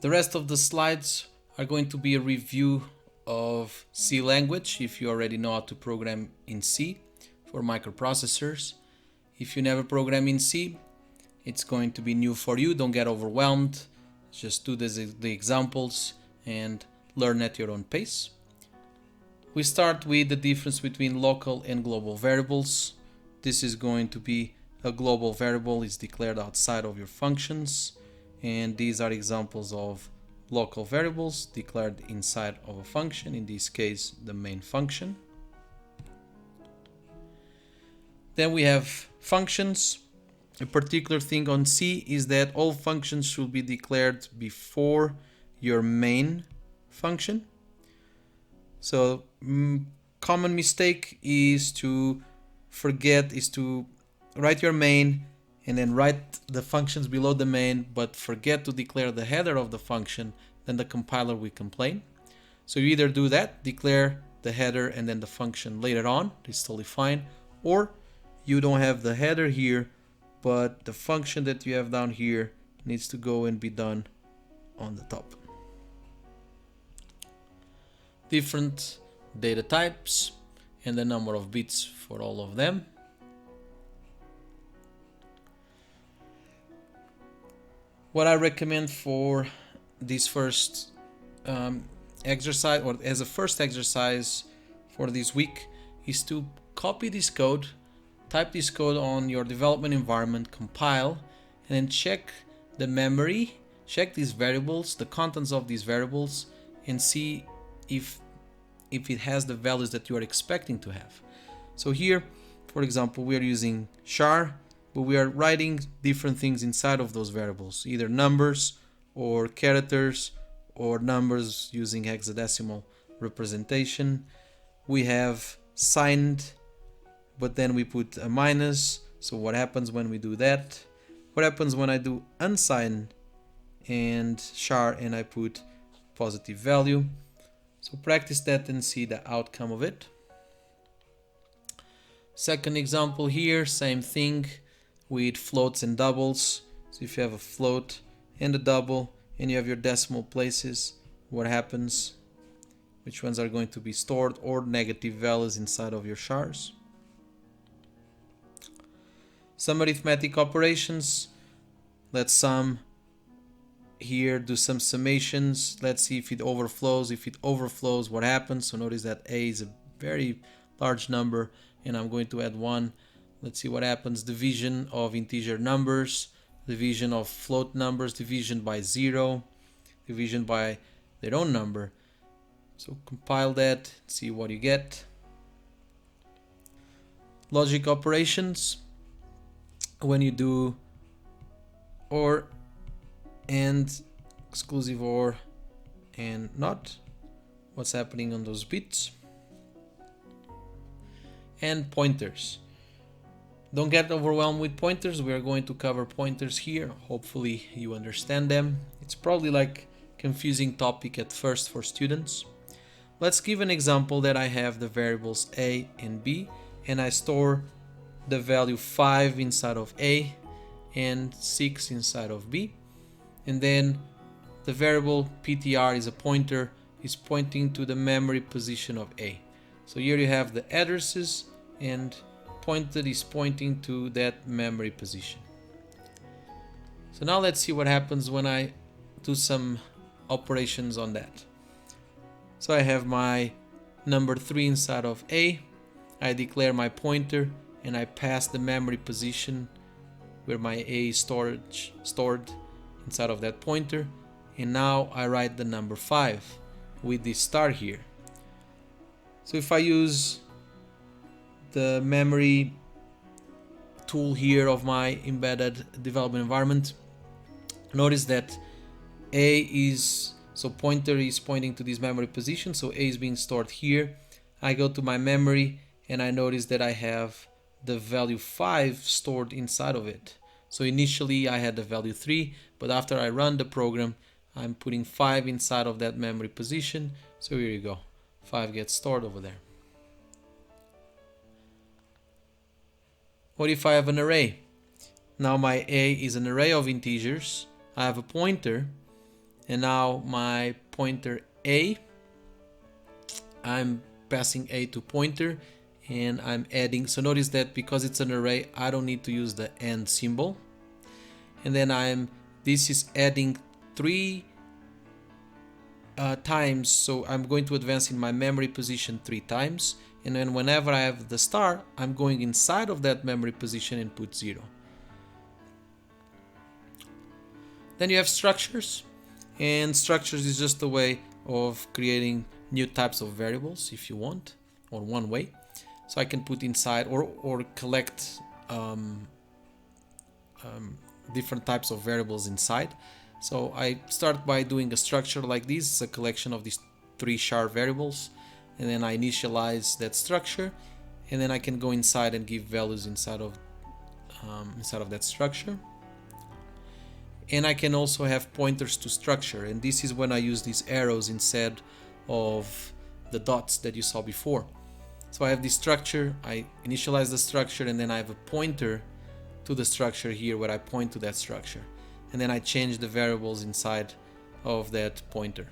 The rest of the slides are going to be a review of C language, if you already know how to program in C for microprocessors. If you never program in C, it's going to be new for you. Don't get overwhelmed. Just do the examples and learn at your own pace. We start with the difference between local and global variables. This is going to be a global variable is declared outside of your functions, and these are examples of local variables declared inside of a function, in this case the main function. Then we have functions. A particular thing on C is that all functions should be declared before your main function. So common mistake is to write your main and then write the functions below the main, but forget to declare the header of the function. Then the compiler will complain. So you either do that, declare the header and then the function later on, it's totally fine, or you don't have the header here, but the function that you have down here needs to go and be done on the top. Different data types and the number of bits for all of them. What I recommend for this first exercise, or as a first exercise for this week, is to copy this code, type this code on your development environment, compile, and then check the memory, check these variables, the contents of these variables, and see if it has the values that you are expecting to have. So here, for example, we are using char, but we are writing different things inside of those variables, either numbers or characters or numbers using hexadecimal representation. We have signed, but then we put a minus. So what happens when we do that? What happens when I do unsigned and char and I put positive value? So practice that and see the outcome of it. Second example here, same thing with floats and doubles. So if you have a float and a double and you have your decimal places, what happens? Which ones are going to be stored, or negative values inside of your chars? Some arithmetic operations. Let's sum here, do some summations. Let's see if it overflows. If it overflows, what happens? So notice that A is a very large number and I'm going to add 1. Let's see what happens. Division of integer numbers, division of float numbers, division by 0, division by their own number. So compile that, see what you get. Logic operations. When you do OR, AND, exclusive OR, and NOT, what's happening on those bits? And pointers. Don't get overwhelmed with pointers. We are going to cover pointers here. Hopefully you understand them. It's probably like confusing topic at first for students. Let's give an example that I have the variables A and B and I store the value 5 inside of A and 6 inside of B. And then the variable PTR is a pointer, is pointing to the memory position of A. So here you have the addresses and pointed is pointing to that memory position. So now let's see what happens when I do some operations on that. So I have my number 3 inside of A. I declare my pointer and I pass the memory position where my A is stored inside of that pointer. And now I write the number 5 with this star here. So if I use the memory tool here of my embedded development environment, notice that A is, so pointer is pointing to this memory position, so A is being stored here. I go to my memory and I notice that I have the value 5 stored inside of it. So initially I had the value 3, but after I run the program, I'm putting 5 inside of that memory position. So here you go, 5 gets stored over there. What if I have an array? Now my A is an array of integers. I have a pointer And now my pointer A, I'm passing A to pointer and I'm adding. So notice that because it's an array, I don't need to use the AND symbol. And then this is adding 3 times, so I'm going to advance in my memory position 3 times, and then whenever I have the star, I'm going inside of that memory position and put 0. Then you have structures, and structures is just a way of creating new types of variables if you want, or one way. So I can put inside or collect different types of variables inside. So I start by doing a structure like this. It's a collection of these 3 char variables, and then I initialize that structure, and then I can go inside and give values inside of that structure. And I can also have pointers to structure, and this is when I use these arrows instead of the dots that you saw before. So I have this structure, I initialize the structure, and then I have a pointer to the structure here where I point to that structure. And then I change the variables inside of that pointer.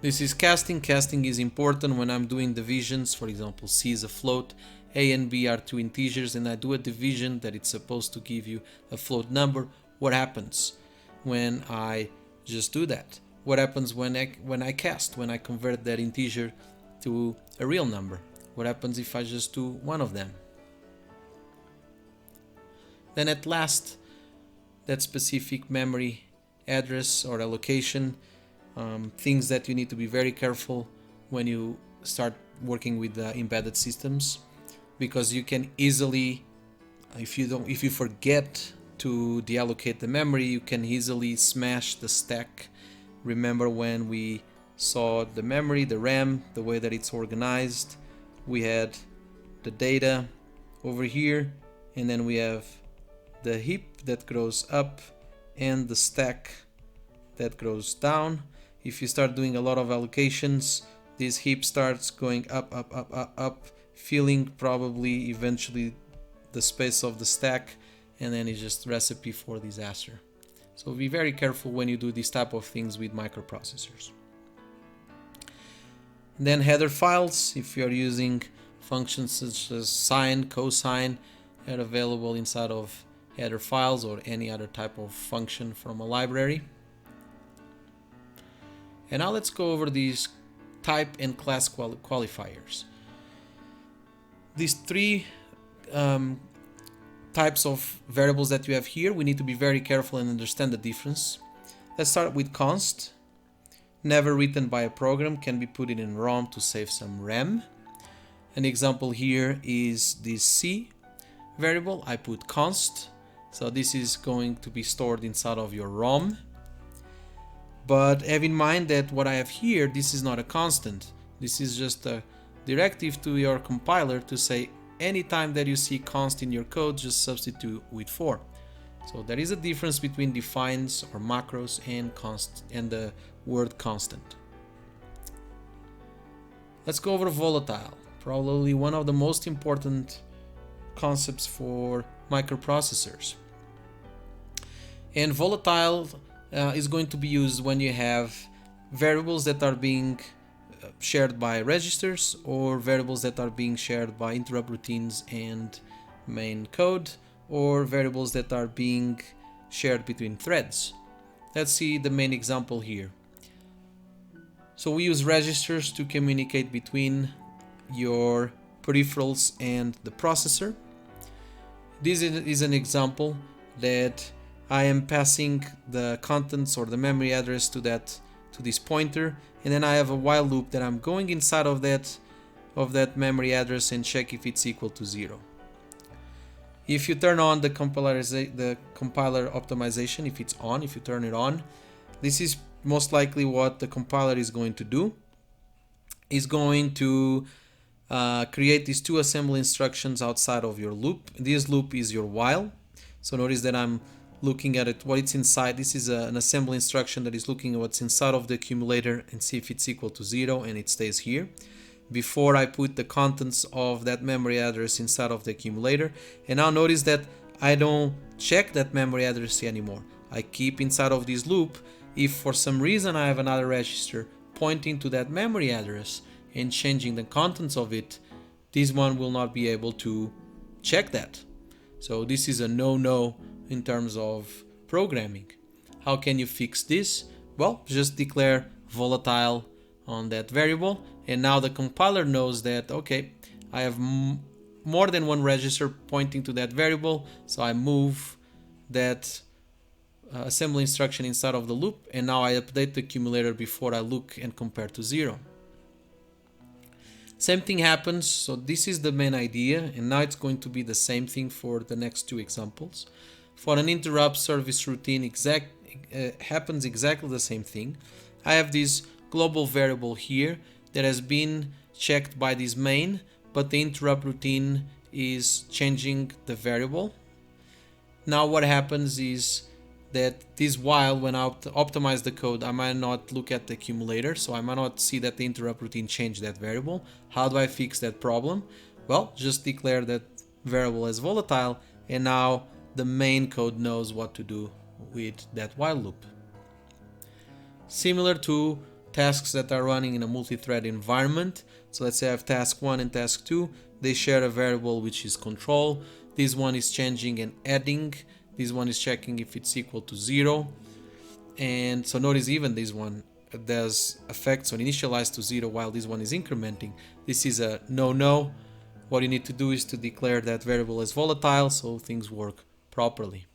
This is casting. Casting is important when I'm doing divisions. For example, C is a float, A and B are 2 integers, and I do a division that it's supposed to give you a float number. What happens when I just do that? What happens when I cast, when I convert that integer to a real number? What happens if I just do one of them? Then at last, that specific memory address or allocation, things that you need to be very careful when you start working with embedded systems, because you can easily, if you forget to deallocate the memory, you can easily smash the stack. Remember when we saw the memory, the RAM, the way that it's organized, we had the data over here, and then we have the heap that grows up and the stack that grows down. If you start doing a lot of allocations, this heap starts going up, filling probably eventually the space of the stack, and then it's just recipe for disaster. So be very careful when you do this type of things with microprocessors. Then header files, if you are using functions such as sine, cosine, are available inside of header files or any other type of function from a library. And now let's go over these type and class qualifiers. These 3 types of variables that you have here, we need to be very careful and understand the difference. Let's start with const. Never written by a program, can be put in ROM to save some RAM. An example here is this C variable. I put const, so this is going to be stored inside of your ROM. But have in mind that what I have here, this is not a constant. This is just a directive to your compiler to say anytime that you see const in your code, just substitute with 4. So there is a difference between defines or macros and const and the word constant. Let's go over volatile, probably one of the most important concepts for microprocessors. And volatile is going to be used when you have variables that are being shared by registers or variables that are being shared by interrupt routines and main code, or variables that are being shared between threads. Let's see the main example here. So we use registers to communicate between your peripherals and the processor. This is an example that I am passing the contents or the memory address to this pointer, and then I have a while loop that I'm going inside of that memory address and check if it's equal to 0. If you turn on the compiler optimization, if it's on, if you turn it on, this is most likely what the compiler is going to do. Is going to create these 2 assembly instructions outside of your loop. This loop is your while. So notice that I'm looking at it, what it's inside. This is an assembly instruction that is looking at what's inside of the accumulator and see if it's equal to 0, and it stays here before I put the contents of that memory address inside of the accumulator. And now notice that I don't check that memory address anymore. I keep inside of this loop. If for some reason I have another register pointing to that memory address and changing the contents of it, this one will not be able to check that. So this is a no-no in terms of programming. How can you fix this? Well, just declare volatile on that variable, and now the compiler knows that, okay, I have more than one register pointing to that variable, so I move that assembly instruction inside of the loop, and now I update the accumulator before I look and compare to 0. Same thing happens, so this is the main idea, and now it's going to be the same thing for the next two examples. For an interrupt service routine, happens exactly the same thing. I have this global variable here that has been checked by this main, but the interrupt routine is changing the variable. Now what happens is that this while, when I optimize the code, I might not look at the accumulator, so I might not see that the interrupt routine changed that variable. How do I fix that problem? Well, just declare that variable as volatile, and now the main code knows what to do with that while loop. Similar to tasks that are running in a multi-thread environment. So let's say I have task 1 and task 2. They share a variable which is control. This one is changing and adding. This one is checking if it's equal to 0. And so notice even this one does effects on initialize to 0 while this one is incrementing. This is a no-no. What you need to do is to declare that variable as volatile so things work properly.